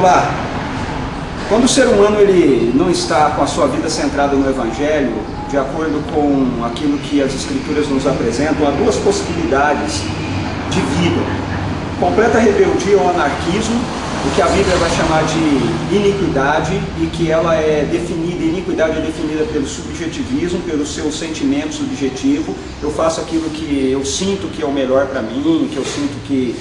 lá. Quando o ser humano ele não está com a sua vida centrada no Evangelho, de acordo com aquilo que as Escrituras nos apresentam, há duas possibilidades de vida: completa rebeldia ou anarquismo, o que a Bíblia vai chamar de iniquidade, e que ela é definida, iniquidade é definida pelo subjetivismo, pelo seu sentimento subjetivo. Eu faço aquilo que eu sinto que é o melhor para mim, que eu sinto que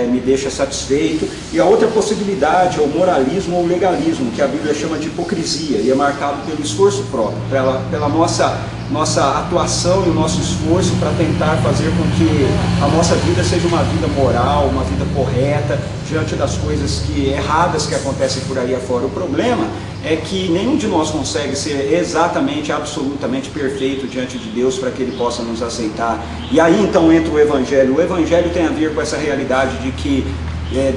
me deixa satisfeito. E a outra possibilidade é o moralismo ou legalismo, que a Bíblia chama de hipocrisia, e é marcado pelo esforço próprio, pela nossa atuação e o nosso esforço para tentar fazer com que a nossa vida seja uma vida moral, uma vida correta, diante das coisas erradas que acontecem por aí afora. O problema é que nenhum de nós consegue ser exatamente, absolutamente perfeito diante de Deus para que Ele possa nos aceitar. E aí então entra o Evangelho. O Evangelho tem a ver com essa realidade de que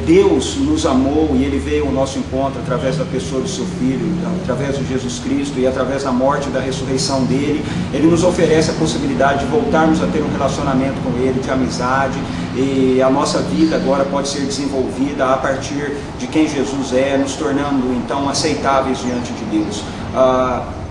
Deus nos amou e Ele veio ao nosso encontro através da pessoa do seu Filho, através de Jesus Cristo, e através da morte e da ressurreição dEle. Ele nos oferece a possibilidade de voltarmos a ter um relacionamento com Ele, de amizade, e a nossa vida agora pode ser desenvolvida a partir de quem Jesus é, nos tornando então aceitáveis diante de Deus.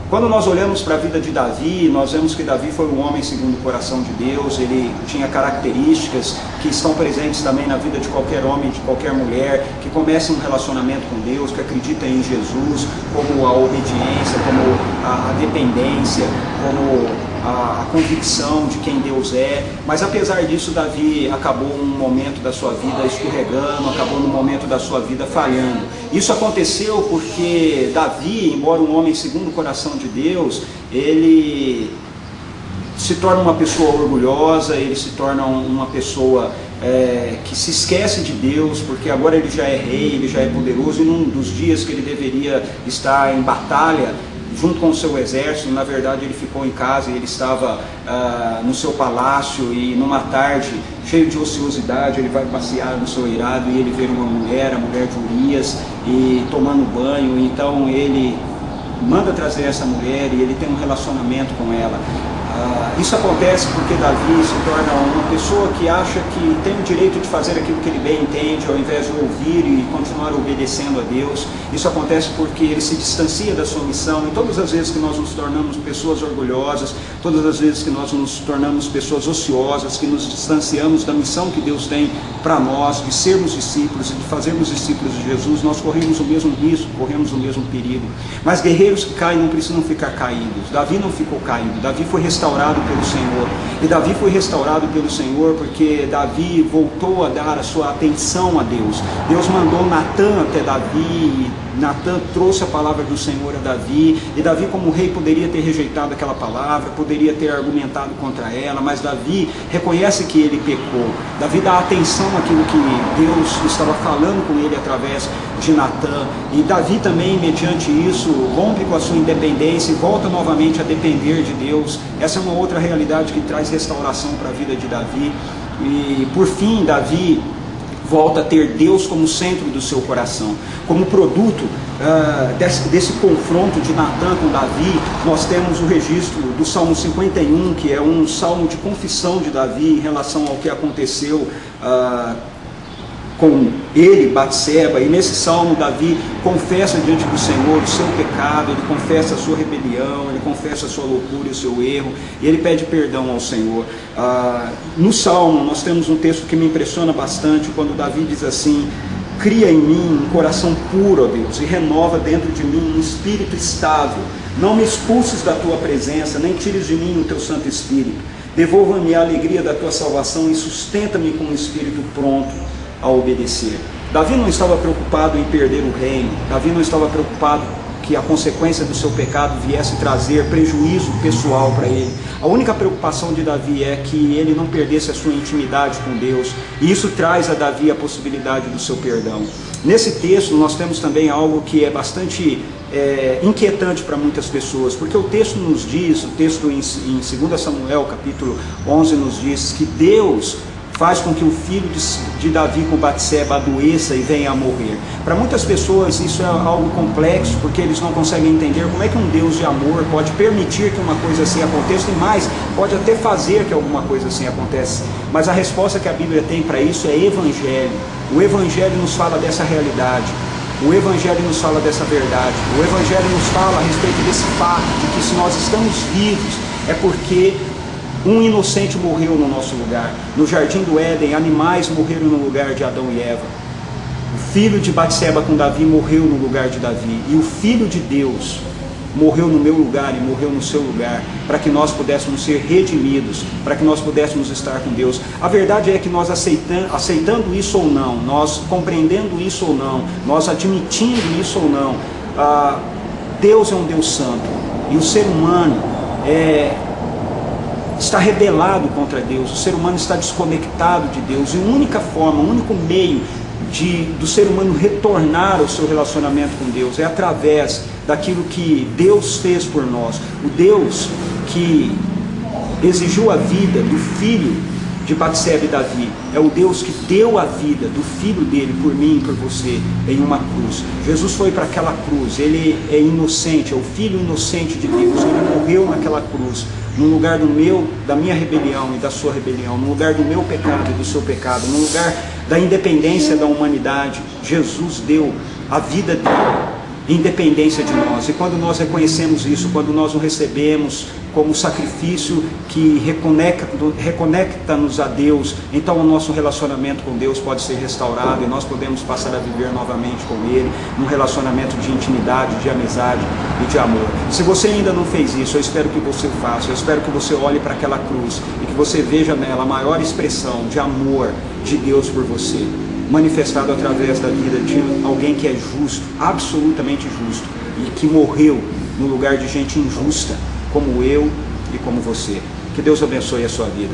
Quando nós olhamos para a vida de Davi, nós vemos que Davi foi um homem segundo o coração de Deus. Ele tinha características que estão presentes também na vida de qualquer homem, de qualquer mulher, que começa um relacionamento com Deus, que acredita em Jesus, como a obediência, como a dependência, como a convicção de quem Deus é. Mas apesar disso, Davi acabou um momento da sua vida escorregando, acabou num momento da sua vida falhando. Isso aconteceu porque Davi, embora um homem segundo o coração de Deus, ele se torna uma pessoa orgulhosa, ele se torna uma pessoa que se esquece de Deus, porque agora ele já é rei, ele já é poderoso, e num dos dias que ele deveria estar em batalha junto com o seu exército, na verdade ele ficou em casa e ele estava no seu palácio, e numa tarde cheio de ociosidade ele vai passear no seu eirado e ele vê uma mulher, a mulher de Urias, e tomando banho. Então ele manda trazer essa mulher e ele tem um relacionamento com ela. Isso acontece porque Davi se torna uma pessoa que acha que tem o direito de fazer aquilo que ele bem entende, ao invés de ouvir e continuar obedecendo a Deus. Isso acontece porque ele se distancia da sua missão, e todas as vezes que nós nos tornamos pessoas orgulhosas, todas as vezes que nós nos tornamos pessoas ociosas, que nos distanciamos da missão que Deus tem para nós, de sermos discípulos e de fazermos discípulos de Jesus, nós corremos o mesmo risco, corremos o mesmo perigo. Mas guerreiros que caem não precisam ficar caídos. Davi não ficou caído, Davi foi restaurado pelo Senhor. E Davi foi restaurado pelo Senhor porque Davi voltou a dar a sua atenção a Deus. Deus mandou Natã até Davi, Natã trouxe a palavra do Senhor a Davi, e Davi, como rei, poderia ter rejeitado aquela palavra, poderia ter argumentado contra ela, mas Davi reconhece que ele pecou. Davi dá atenção àquilo que Deus estava falando com ele através de Natã, e Davi também, mediante isso, rompe com a sua independência e volta novamente a depender de Deus. Essa é uma outra realidade que traz restauração para a vida de Davi. E por fim, Davi volta a ter Deus como centro do seu coração. Como produto desse confronto de Natã com Davi, nós temos o registro do Salmo 51, que é um salmo de confissão de Davi em relação ao que aconteceu com ele, Batseba. E nesse salmo Davi confessa diante do Senhor o seu pecado, ele confessa a sua rebelião, ele confessa a sua loucura e o seu erro, e ele pede perdão ao Senhor. No salmo nós temos um texto que me impressiona bastante, quando Davi diz assim: cria em mim um coração puro, ó Deus, e renova dentro de mim um espírito estável. Não me expulses da tua presença, nem tires de mim o teu Santo Espírito. Devolva-me a alegria da tua salvação e sustenta-me com um espírito pronto a obedecer. Davi não estava preocupado em perder o reino. Davi não estava preocupado que a consequência do seu pecado viesse trazer prejuízo pessoal para ele. A única preocupação de Davi é que ele não perdesse a sua intimidade com Deus, e isso traz a Davi a possibilidade do seu perdão. Nesse texto nós temos também algo que é bastante inquietante para muitas pessoas, porque o texto nos diz, o texto em 2 Samuel capítulo 11 nos diz que Deus faz com que o filho de Davi com Batseba adoeça e venha a morrer. Para muitas pessoas isso é algo complexo, porque eles não conseguem entender como é que um Deus de amor pode permitir que uma coisa assim aconteça, e mais, pode até fazer que alguma coisa assim aconteça. Mas a resposta que a Bíblia tem para isso é Evangelho. O Evangelho nos fala dessa realidade. O Evangelho nos fala dessa verdade. O Evangelho nos fala a respeito desse fato, de que se nós estamos vivos, é porque um inocente morreu no nosso lugar. No Jardim do Éden, animais morreram no lugar de Adão e Eva. O filho de Batseba com Davi morreu no lugar de Davi. E o Filho de Deus morreu no meu lugar e morreu no seu lugar, para que nós pudéssemos ser redimidos, para que nós pudéssemos estar com Deus. A verdade é que nós aceitando isso ou não, nós compreendendo isso ou não, nós admitindo isso ou não, Deus é um Deus santo, e o ser humano está rebelado contra Deus, o ser humano está desconectado de Deus, e a única forma, o único meio do ser humano retornar ao seu relacionamento com Deus é através daquilo que Deus fez por nós. O Deus que exigiu a vida do filho de Batseba e Davi é o Deus que deu a vida do filho dele por mim e por você em uma cruz. Jesus foi para aquela cruz, ele é inocente, é o filho inocente de Deus, ele morreu naquela cruz, no lugar da minha rebelião e da sua rebelião, no lugar do meu pecado e do seu pecado, no lugar da independência da humanidade. Jesus deu a vida dele, independência de nós. E quando nós reconhecemos isso, quando nós o recebemos como sacrifício que reconecta-nos a Deus, então o nosso relacionamento com Deus pode ser restaurado e nós podemos passar a viver novamente com Ele, num relacionamento de intimidade, de amizade e de amor. Se você ainda não fez isso, eu espero que você faça, eu espero que você olhe para aquela cruz e que você veja nela a maior expressão de amor de Deus por você, manifestado através da vida de alguém que é justo, absolutamente justo, e que morreu no lugar de gente injusta, como eu e como você. Que Deus abençoe a sua vida.